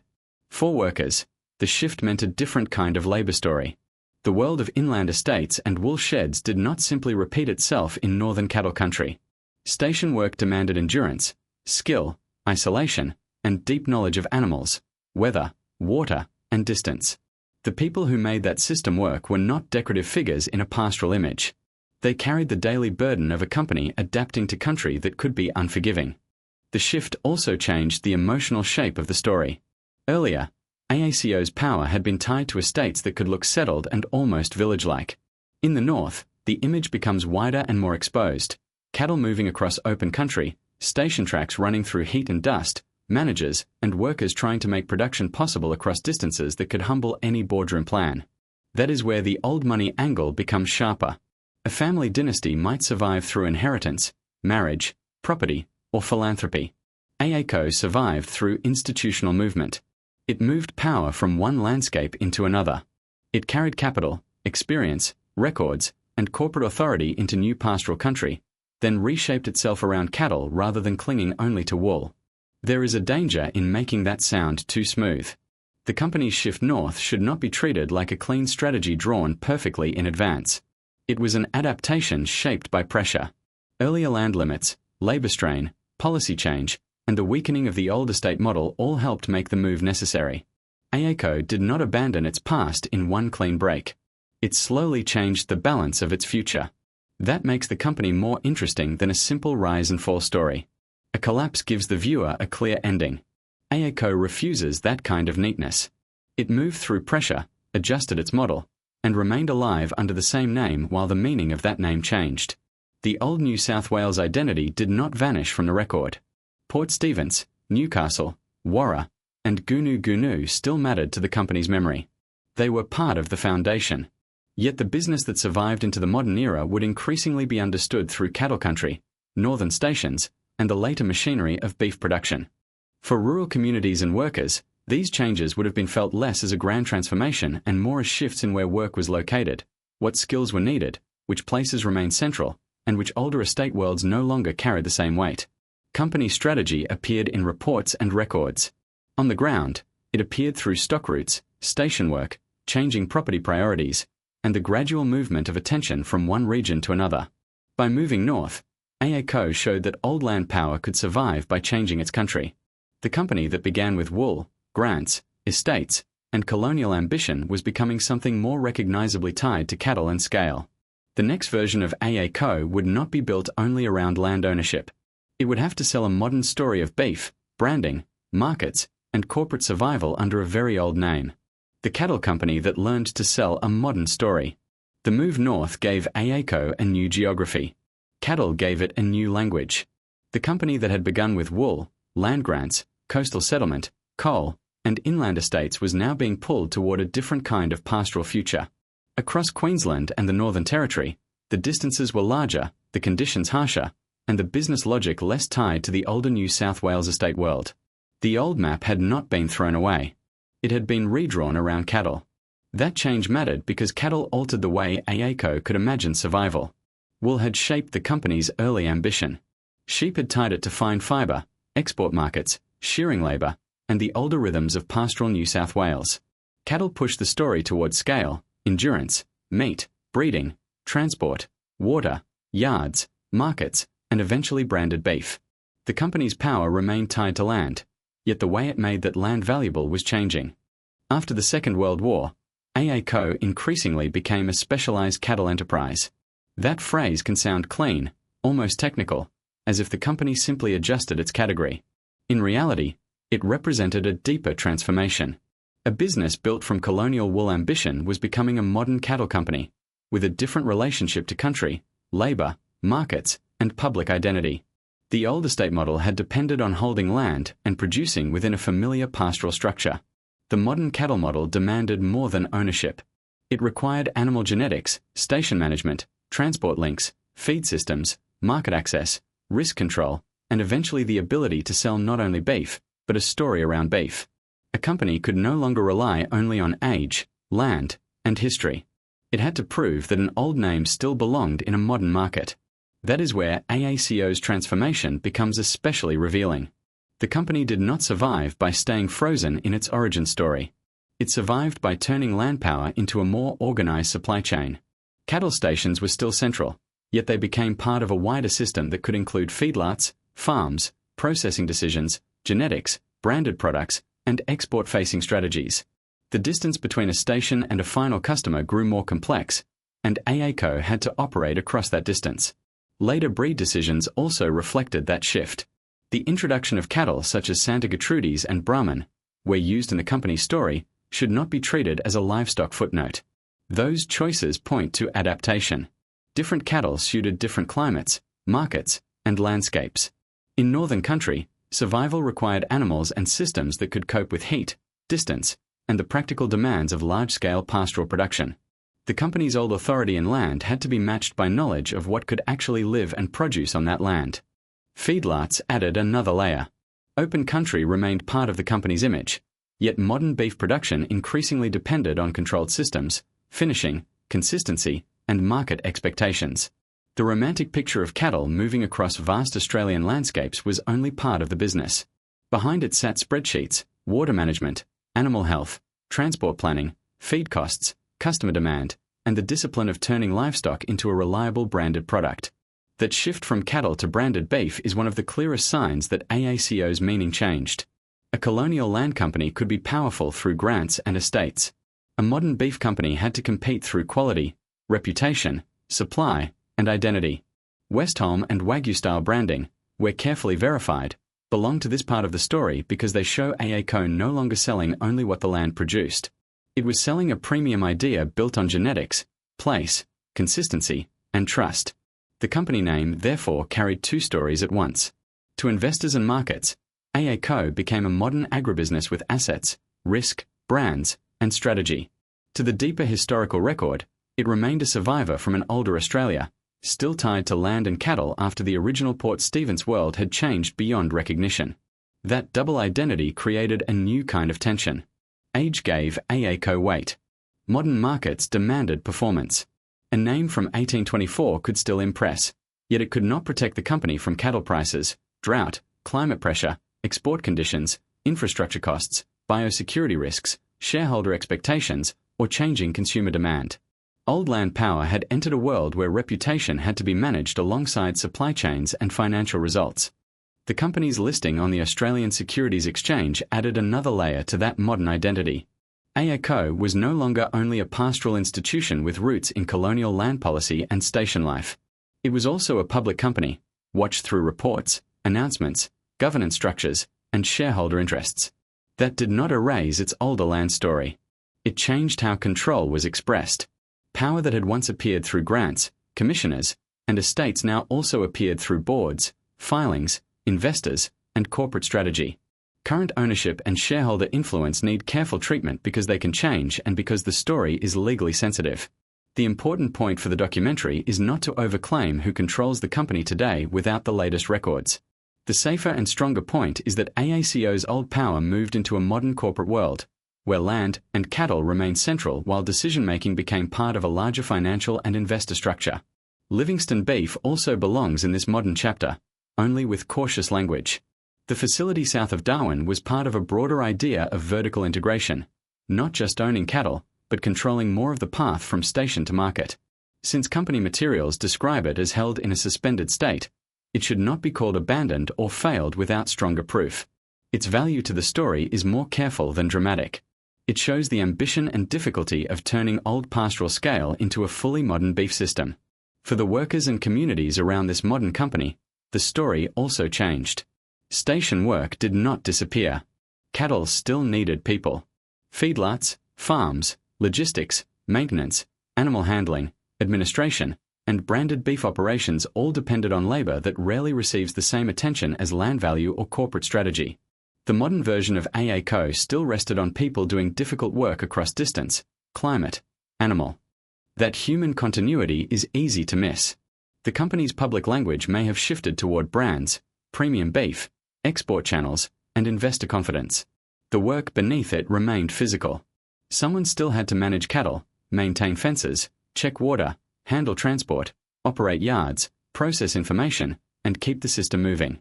For workers, the shift meant a different kind of labour story. The world of inland estates and wool sheds did not simply repeat itself in northern cattle country. Station work demanded endurance, skill, isolation, and deep knowledge of animals, weather, water, and distance. The people who made that system work were not decorative figures in a pastoral image. They carried the daily burden of a company adapting to country that could be unforgiving. The shift also changed the emotional shape of the story. Earlier, AACo's power had been tied to estates that could look settled and almost village-like. In the north, the image becomes wider and more exposed. Cattle moving across open country, station tracks running through heat and dust, managers and workers trying to make production possible across distances that could humble any boardroom plan. That is where the old money angle becomes sharper. A family dynasty might survive through inheritance, marriage, property, or philanthropy. AACo survived through institutional movement. It moved power from one landscape into another. It carried capital, experience, records, and corporate authority into new pastoral country, then reshaped itself around cattle rather than clinging only to wool. There is a danger in making that sound too smooth. The company's shift north should not be treated like a clean strategy drawn perfectly in advance. It was an adaptation shaped by pressure. Earlier land limits, labour strain, policy change, and the weakening of the old estate model all helped make the move necessary. AACo did not abandon its past in one clean break. It slowly changed the balance of its future. That makes the company more interesting than a simple rise and fall story. A collapse gives the viewer a clear ending. AACo refuses that kind of neatness. It moved through pressure, adjusted its model, and remained alive under the same name while the meaning of that name changed. The old New South Wales identity did not vanish from the record. Port Stephens, Newcastle, Warra, and Goonoo Goonoo still mattered to the company's memory. They were part of the foundation. Yet the business that survived into the modern era would increasingly be understood through cattle country, northern stations, and the later machinery of beef production. For rural communities and workers, these changes would have been felt less as a grand transformation and more as shifts in where work was located, what skills were needed, which places remained central, and which older estate worlds no longer carried the same weight. Company strategy appeared in reports and records. On the ground, it appeared through stock routes, station work, changing property priorities, and the gradual movement of attention from one region to another. By moving north, AACo showed that old land power could survive by changing its country. The company that began with wool, grants, estates, and colonial ambition was becoming something more recognizably tied to cattle and scale. The next version of AACo would not be built only around land ownership. It would have to sell a modern story of beef, branding, markets, and corporate survival under a very old name. The cattle company that learned to sell a modern story. The move north gave AACo a new geography. Cattle gave it a new language. The company that had begun with wool, land grants, coastal settlement, coal, and inland estates was now being pulled toward a different kind of pastoral future. Across Queensland and the Northern Territory, the distances were larger, the conditions harsher, and the business logic less tied to the older New South Wales estate world. The old map had not been thrown away. It had been redrawn around cattle. That change mattered because cattle altered the way AACo could imagine survival. Wool had shaped the company's early ambition. Sheep had tied it to fine fibre, export markets, shearing labour, and the older rhythms of pastoral New South Wales. Cattle pushed the story towards scale, endurance, meat, breeding, transport, water, yards, markets, and eventually branded beef. The company's power remained tied to land, yet the way it made that land valuable was changing. After the Second World War, AACo increasingly became a specialized cattle enterprise. That phrase can sound clean, almost technical, as if the company simply adjusted its category. In reality, it represented a deeper transformation. A business built from colonial wool ambition was becoming a modern cattle company, with a different relationship to country, labour, markets, and public identity. The old estate model had depended on holding land and producing within a familiar pastoral structure. The modern cattle model demanded more than ownership. It required animal genetics, station management, transport links, feed systems, market access, risk control, and eventually the ability to sell not only beef, but a story around beef. A company could no longer rely only on age, land, and history. It had to prove that an old name still belonged in a modern market. That is where AACo's transformation becomes especially revealing. The company did not survive by staying frozen in its origin story. It survived by turning land power into a more organized supply chain. Cattle stations were still central, yet they became part of a wider system that could include feedlots, farms, processing decisions, genetics, branded products, and export-facing strategies. The distance between a station and a final customer grew more complex, and AACo had to operate across that distance. Later breed decisions also reflected that shift. The introduction of cattle such as Santa Gertrudis and Brahman, where used in the company's story, should not be treated as a livestock footnote. Those choices point to adaptation. Different cattle suited different climates, markets, and landscapes. In northern country, survival required animals and systems that could cope with heat, distance, and the practical demands of large-scale pastoral production. The company's old authority in land had to be matched by knowledge of what could actually live and produce on that land. Feedlots added another layer. Open country remained part of the company's image, yet modern beef production increasingly depended on controlled systems, finishing, consistency, and market expectations. The romantic picture of cattle moving across vast Australian landscapes was only part of the business. Behind it sat spreadsheets, water management, animal health, transport planning, feed costs, customer demand, and the discipline of turning livestock into a reliable branded product. That shift from cattle to branded beef is one of the clearest signs that AACo's meaning changed. A colonial land company could be powerful through grants and estates. A modern beef company had to compete through quality, reputation, supply, and identity. Westholme and Wagyu-style branding, where carefully verified, belong to this part of the story because they show AACo no longer selling only what the land produced. It was selling a premium idea built on genetics, place, consistency, and trust. The company name therefore carried two stories at once. To investors and markets, AACo became a modern agribusiness with assets, risk, brands, and strategy. To the deeper historical record, it remained a survivor from an older Australia, still tied to land and cattle after the original Port Stephens world had changed beyond recognition. That double identity created a new kind of tension. Age gave AACo weight. Modern markets demanded performance. A name from 1824 could still impress, yet it could not protect the company from cattle prices, drought, climate pressure, export conditions, infrastructure costs, biosecurity risks, shareholder expectations, or changing consumer demand. Old land power had entered a world where reputation had to be managed alongside supply chains and financial results. The company's listing on the Australian Securities Exchange added another layer to that modern identity. AACo was no longer only a pastoral institution with roots in colonial land policy and station life. It was also a public company, watched through reports, announcements, governance structures, and shareholder interests. That did not erase its older land story. It changed how control was expressed. Power that had once appeared through grants, commissioners, and estates now also appeared through boards, filings, investors, and corporate strategy. Current ownership and shareholder influence need careful treatment because they can change and because the story is legally sensitive. The important point for the documentary is not to overclaim who controls the company today without the latest records. The safer and stronger point is that AACo's old power moved into a modern corporate world, where land and cattle remained central while decision-making became part of a larger financial and investor structure. Livingston beef also belongs in this modern chapter, only with cautious language. The facility south of Darwin was part of a broader idea of vertical integration, not just owning cattle, but controlling more of the path from station to market. Since company materials describe it as held in a suspended state, it should not be called abandoned or failed without stronger proof. Its value to the story is more careful than dramatic. It shows the ambition and difficulty of turning old pastoral scale into a fully modern beef system. For the workers and communities around this modern company, the story also changed. Station work did not disappear. Cattle still needed people. Feedlots, farms, logistics, maintenance, animal handling, administration, and branded beef operations all depended on labor that rarely receives the same attention as land value or corporate strategy. The modern version of AACo still rested on people doing difficult work across distance, climate, animal. That human continuity is easy to miss. The company's public language may have shifted toward brands, premium beef, export channels, and investor confidence. The work beneath it remained physical. Someone still had to manage cattle, maintain fences, check water, handle transport, operate yards, process information, and keep the system moving.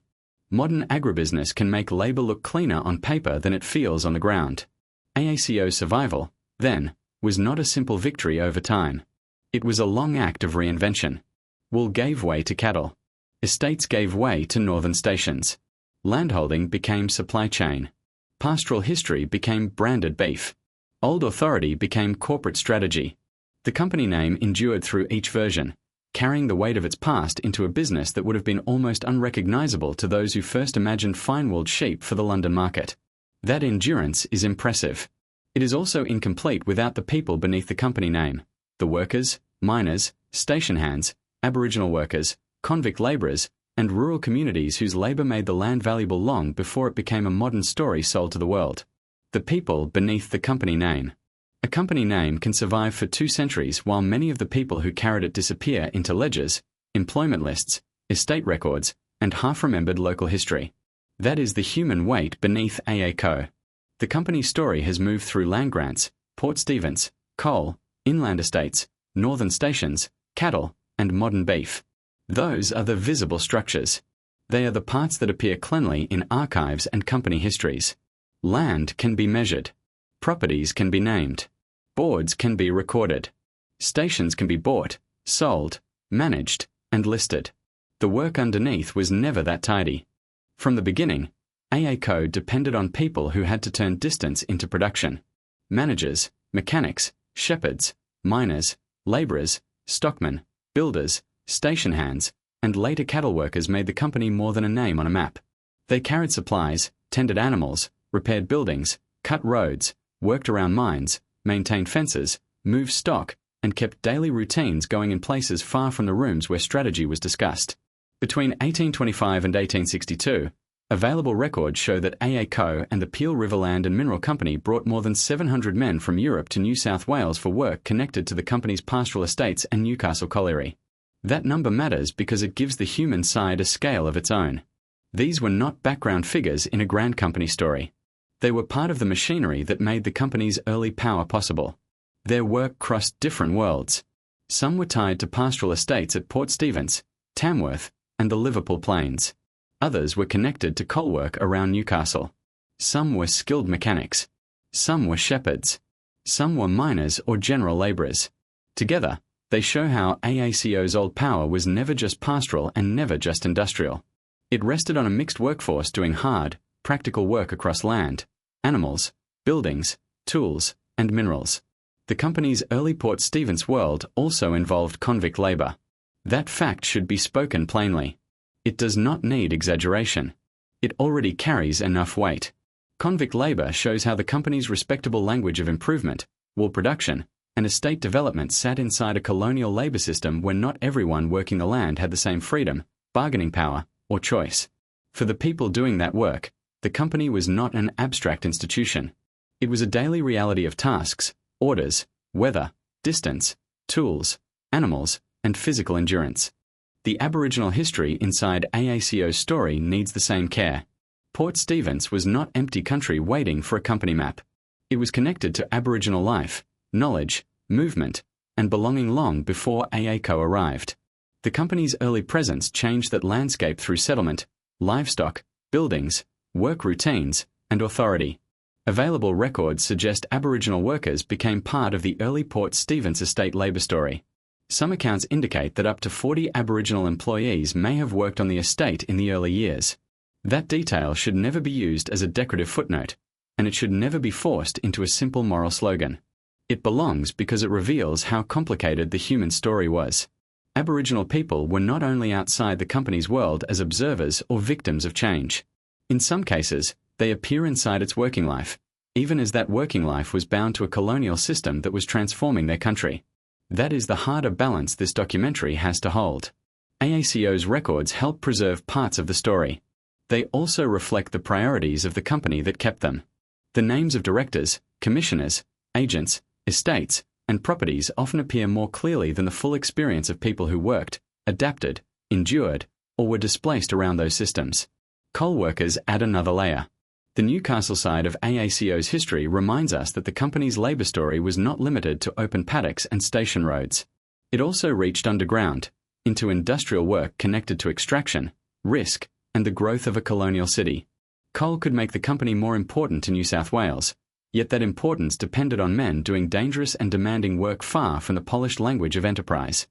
Modern agribusiness can make labor look cleaner on paper than it feels on the ground. AACo's survival, then, was not a simple victory over time. It was a long act of reinvention. Wool gave way to cattle. Estates gave way to northern stations. Landholding became supply chain. Pastoral history became branded beef. Old authority became corporate strategy. The company name endured through each version, carrying the weight of its past into a business that would have been almost unrecognizable to those who first imagined fine-wooled sheep for the London market. That endurance is impressive. It is also incomplete without the people beneath the company name: the workers, miners, station hands, Aboriginal workers, convict labourers, and rural communities whose labour made the land valuable long before it became a modern story sold to the world. The people beneath the company name. A company name can survive for 2 centuries while many of the people who carried it disappear into ledgers, employment lists, estate records, and half-remembered local history. That is the human weight beneath AACo. The company's story has moved through land grants, Port Stephens, coal, inland estates, northern stations, cattle, and modern beef. Those are the visible structures. They are the parts that appear cleanly in archives and company histories. Land can be measured. Properties can be named. Boards can be recorded. Stations can be bought, sold, managed, and listed. The work underneath was never that tidy. From the beginning, AACo depended on people who had to turn distance into production. Managers, mechanics, shepherds, miners, labourers, stockmen, builders, station hands, and later cattle workers made the company more than a name on a map. They carried supplies, tended animals, repaired buildings, cut roads, worked around mines, maintained fences, moved stock, and kept daily routines going in places far from the rooms where strategy was discussed. Between 1825 and 1862, available records show that AACo and the Peel River Land and Mineral Company brought more than 700 men from Europe to New South Wales for work connected to the company's pastoral estates and Newcastle colliery. That number matters because it gives the human side a scale of its own. These were not background figures in a grand company story. They were part of the machinery that made the company's early power possible. Their work crossed different worlds. Some were tied to pastoral estates at Port Stephens, Tamworth, and the Liverpool Plains. Others were connected to coal work around Newcastle. Some were skilled mechanics. Some were shepherds. Some were miners or general labourers. Together, they show how AACo's old power was never just pastoral and never just industrial. It rested on a mixed workforce doing hard, practical work across land, animals, buildings, tools, and minerals. The company's early Port Stephens world also involved convict labour. That fact should be spoken plainly. It does not need exaggeration. It already carries enough weight. Convict labour shows how the company's respectable language of improvement, wool production, and estate development sat inside a colonial labour system where not everyone working the land had the same freedom, bargaining power, or choice. For the people doing that work, the company was not an abstract institution. It was a daily reality of tasks, orders, weather, distance, tools, animals, and physical endurance. The Aboriginal history inside AACo's story needs the same care. Port Stephens was not empty country waiting for a company map. It was connected to Aboriginal life, knowledge, movement, and belonging long before AACo arrived. The company's early presence changed that landscape through settlement, livestock, buildings, work routines, and authority. Available records suggest Aboriginal workers became part of the early Port Stephens estate labour story. Some accounts indicate that up to 40 Aboriginal employees may have worked on the estate in the early years. That detail should never be used as a decorative footnote, and it should never be forced into a simple moral slogan. It belongs because it reveals how complicated the human story was. Aboriginal people were not only outside the company's world as observers or victims of change. In some cases, they appear inside its working life, even as that working life was bound to a colonial system that was transforming their country. That is the harder balance this documentary has to hold. AACo's records help preserve parts of the story. They also reflect the priorities of the company that kept them. The names of directors, commissioners, agents, estates, and properties often appear more clearly than the full experience of people who worked, adapted, endured, or were displaced around those systems. Coal workers add another layer. The Newcastle side of AACo's history reminds us that the company's labour story was not limited to open paddocks and station roads. It also reached underground, into industrial work connected to extraction, risk, and the growth of a colonial city. Coal could make the company more important to New South Wales, yet that importance depended on men doing dangerous and demanding work far from the polished language of enterprise.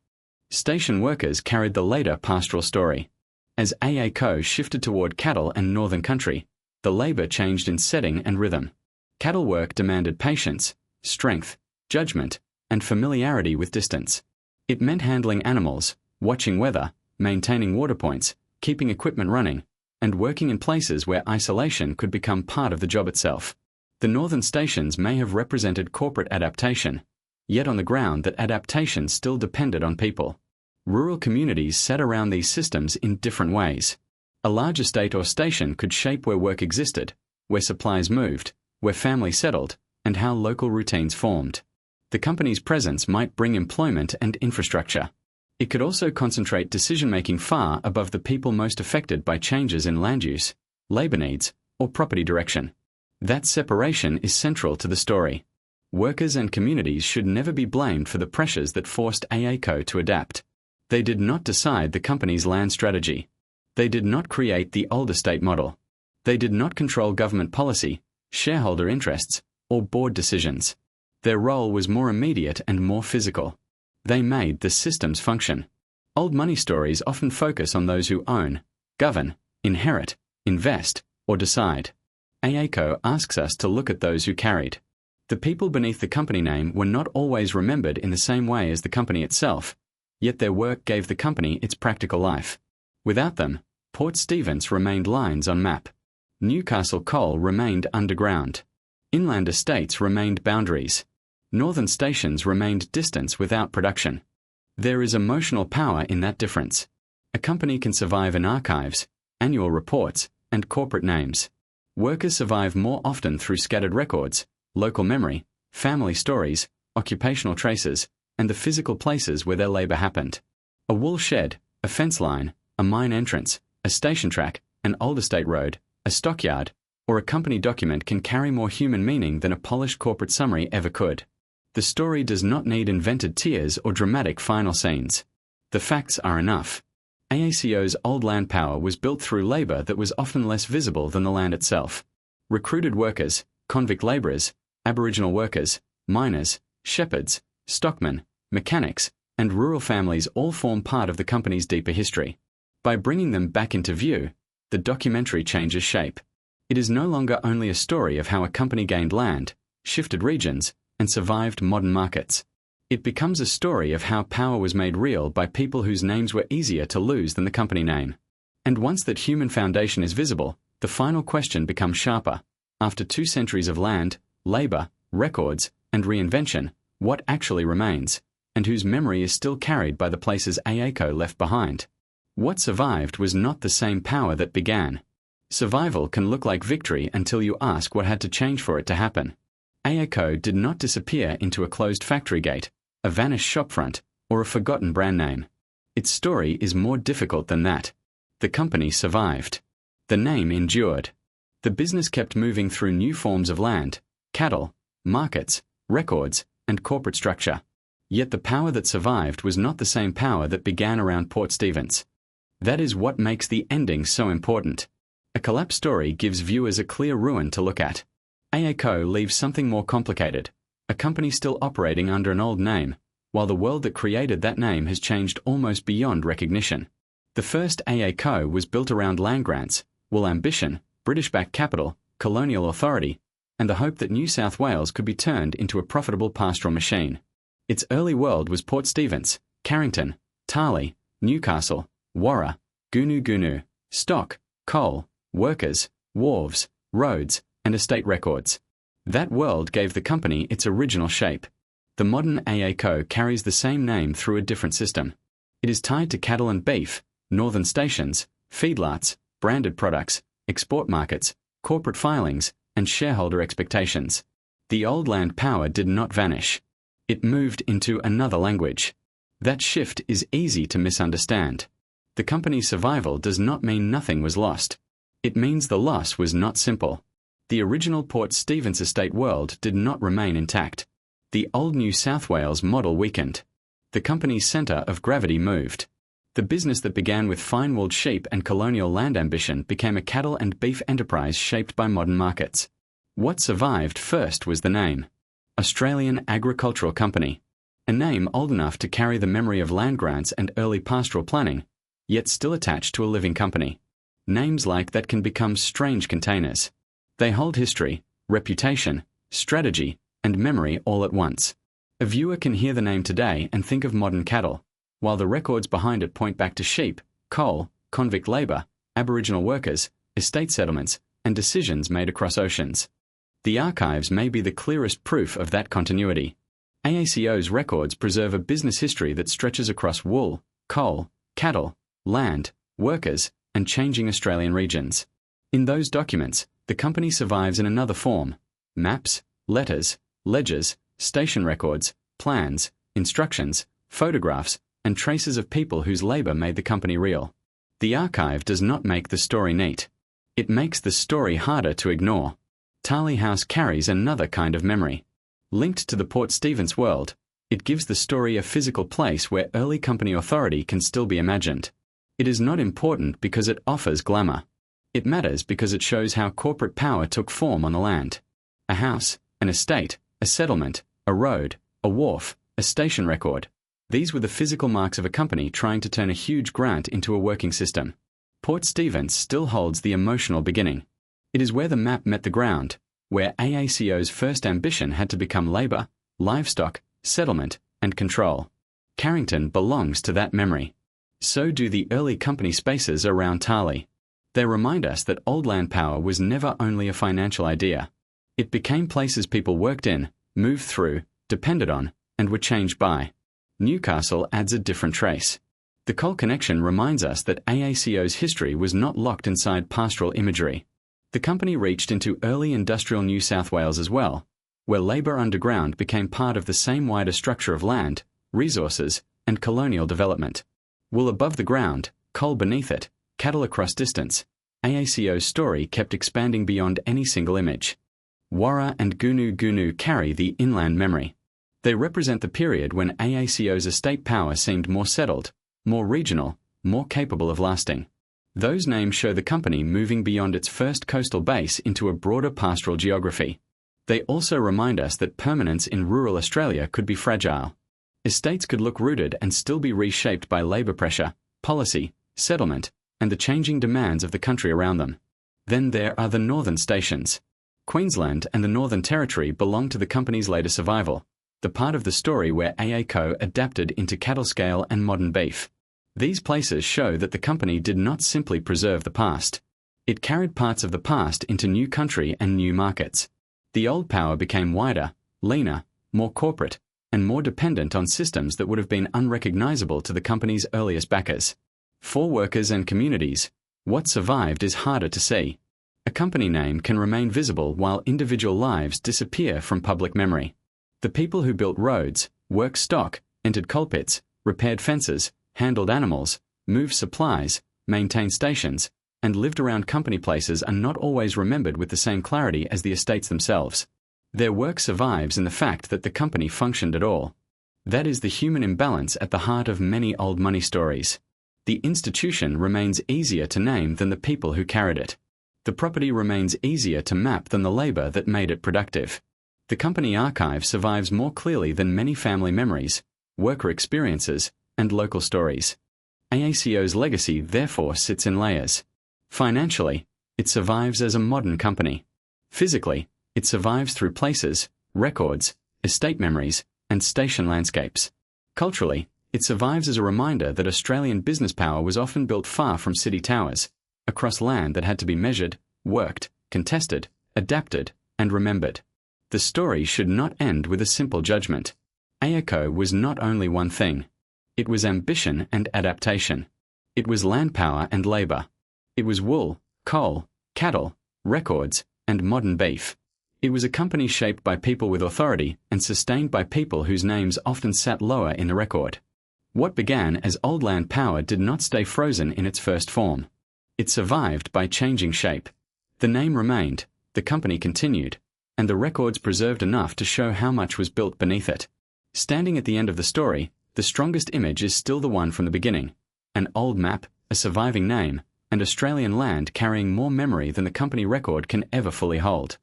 Station workers carried the later pastoral story. As AACo shifted toward cattle and northern country, the labour changed in setting and rhythm. Cattle work demanded patience, strength, judgment, and familiarity with distance. It meant handling animals, watching weather, maintaining water points, keeping equipment running, and working in places where isolation could become part of the job itself. The northern stations may have represented corporate adaptation, yet on the ground that adaptation still depended on people. Rural communities sat around these systems in different ways. A large estate or station could shape where work existed, where supplies moved, where families settled, and how local routines formed. The company's presence might bring employment and infrastructure. It could also concentrate decision-making far above the people most affected by changes in land use, labour needs, or property direction. That separation is central to the story. Workers and communities should never be blamed for the pressures that forced AACo to adapt. They did not decide the company's land strategy. They did not create the old estate model. They did not control government policy, shareholder interests, or board decisions. Their role was more immediate and more physical. They made the systems function. Old money stories often focus on those who own, govern, inherit, invest, or decide. AACo asks us to look at those who carried. The people beneath the company name were not always remembered in the same way as the company itself, yet their work gave the company its practical life. Without them, Port Stephens remained lines on map. Newcastle coal remained underground. Inland estates remained boundaries. Northern stations remained distant without production. There is emotional power in that difference. A company can survive in archives, annual reports, and corporate names. Workers survive more often through scattered records, local memory, family stories, occupational traces, and the physical places where their labor happened. A wool shed, a fence line, a mine entrance, a station track, an old estate road, a stockyard, or a company document can carry more human meaning than a polished corporate summary ever could. The story does not need invented tears or dramatic final scenes. The facts are enough. AACo's old land power was built through labor that was often less visible than the land itself. Recruited workers, convict laborers, Aboriginal workers, miners, shepherds, stockmen, mechanics, and rural families all form part of the company's deeper history. By bringing them back into view, the documentary changes shape. It is no longer only a story of how a company gained land, shifted regions, and survived modern markets. It becomes a story of how power was made real by people whose names were easier to lose than the company name. And once that human foundation is visible, the final question becomes sharper. After 2 centuries of land, labor, records, and reinvention, what actually remains, and whose memory is still carried by the places AACo left behind? What survived was not the same power that began. Survival can look like victory until you ask what had to change for it to happen. AACo did not disappear into a closed factory gate, a vanished shopfront, or a forgotten brand name. Its story is more difficult than that. The company survived. The name endured. The business kept moving through new forms of land, cattle, markets, records, and corporate structure. Yet the power that survived was not the same power that began around Port Stephens. That is what makes the ending so important. A collapse story gives viewers a clear ruin to look at. AACo leaves something more complicated, a company still operating under an old name, while the world that created that name has changed almost beyond recognition. The first AACo was built around land grants, wool ambition, British-backed capital, colonial authority, and the hope that New South Wales could be turned into a profitable pastoral machine. Its early world was Port Stephens, Carrington, Tarlee, Newcastle, Warra, Goonoo Goonoo, stock, coal, workers, wharves, roads, and estate records. That world gave the company its original shape. The modern AACo carries the same name through a different system. It is tied to cattle and beef, northern stations, feedlots, branded products, export markets, corporate filings, and shareholder expectations. The old land power did not vanish. It moved into another language. That shift is easy to misunderstand. The company's survival does not mean nothing was lost. It means the loss was not simple. The original Port Stephens estate world did not remain intact. The old New South Wales model weakened. The company's centre of gravity moved. The business that began with fine-wooled sheep and colonial land ambition became a cattle and beef enterprise shaped by modern markets. What survived first was the name. Australian Agricultural Company. A name old enough to carry the memory of land grants and early pastoral planning, yet still attached to a living company. Names like that can become strange containers. They hold history, reputation, strategy, and memory all at once. A viewer can hear the name today and think of modern cattle, while the records behind it point back to sheep, coal, convict labour, Aboriginal workers, estate settlements, and decisions made across oceans. The archives may be the clearest proof of that continuity. AACo's records preserve a business history that stretches across wool, coal, cattle, land, workers, and changing Australian regions. In those documents, the company survives in another form: maps, letters, ledgers, station records, plans, instructions, photographs, and traces of people whose labour made the company real. The archive does not make the story neat. It makes the story harder to ignore. Tarlee House carries another kind of memory. Linked to the Port Stephens world, it gives the story a physical place where early company authority can still be imagined. It is not important because it offers glamour. It matters because it shows how corporate power took form on the land. A house, an estate, a settlement, a road, a wharf, a station record. These were the physical marks of a company trying to turn a huge grant into a working system. Port Stephens still holds the emotional beginning. It is where the map met the ground, where AACo's first ambition had to become labour, livestock, settlement, and control. Carrington belongs to that memory. So do the early company spaces around Tarlee. They remind us that old land power was never only a financial idea. It became places people worked in, moved through, depended on, and were changed by. Newcastle adds a different trace. The coal connection reminds us that AACo's history was not locked inside pastoral imagery. The company reached into early industrial New South Wales as well, where labour underground became part of the same wider structure of land, resources, and colonial development. Wool above the ground, coal beneath it, cattle across distance, AACo's story kept expanding beyond any single image. Warra and Gunu carry the inland memory. They represent the period when AACo's estate power seemed more settled, more regional, more capable of lasting. Those names show the company moving beyond its first coastal base into a broader pastoral geography. They also remind us that permanence in rural Australia could be fragile. Estates could look rooted and still be reshaped by labour pressure, policy, settlement, and the changing demands of the country around them. Then there are the northern stations. Queensland and the Northern Territory belong to the company's later survival, the part of the story where AACo adapted into cattle scale and modern beef. These places show that the company did not simply preserve the past. It carried parts of the past into new country and new markets. The old power became wider, leaner, more corporate, and more dependent on systems that would have been unrecognizable to the company's earliest backers. For workers and communities, what survived is harder to see. A company name can remain visible while individual lives disappear from public memory. The people who built roads, worked stock, entered coal pits, repaired fences, handled animals, moved supplies, maintained stations, and lived around company places are not always remembered with the same clarity as the estates themselves. Their work survives in the fact that the company functioned at all. That is the human imbalance at the heart of many old money stories. The institution remains easier to name than the people who carried it. The property remains easier to map than the labour that made it productive. The company archive survives more clearly than many family memories, worker experiences, and local stories. AACo's legacy therefore sits in layers. Financially, it survives as a modern company. Physically, it survives through places, records, estate memories, and station landscapes. Culturally, it survives as a reminder that Australian business power was often built far from city towers, across land that had to be measured, worked, contested, adapted, and remembered. The story should not end with a simple judgment. AACo was not only one thing. It was ambition and adaptation. It was land power and labour. It was wool, coal, cattle, records, and modern beef. It was a company shaped by people with authority and sustained by people whose names often sat lower in the record. What began as old land power did not stay frozen in its first form. It survived by changing shape. The name remained, the company continued, and the records preserved enough to show how much was built beneath it. Standing at the end of the story, the strongest image is still the one from the beginning. An old map, a surviving name, and Australian land carrying more memory than the company record can ever fully hold.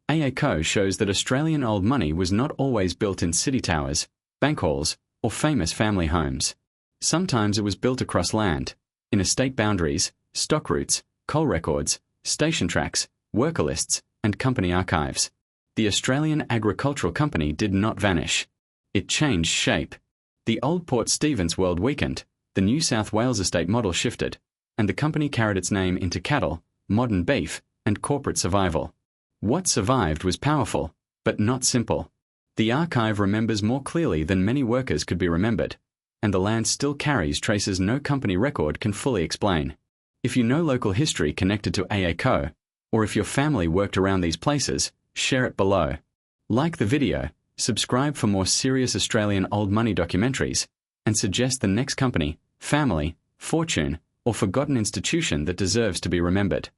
AACo shows that Australian old money was not always built in city towers, bank halls, or famous family homes. Sometimes it was built across land, in estate boundaries, stock routes, coal records, station tracks, worker lists, and company archives. The Australian Agricultural Company did not vanish. It changed shape. The old Port Stephens world weakened, the New South Wales estate model shifted, and the company carried its name into cattle, modern beef, and corporate survival. What survived was powerful, but not simple. The archive remembers more clearly than many workers could be remembered, and the land still carries traces no company record can fully explain. If you know local history connected to AACo, or if your family worked around these places, share it below. Like the video, subscribe for more serious Australian old money documentaries, and suggest the next company, family, fortune, or forgotten institution that deserves to be remembered.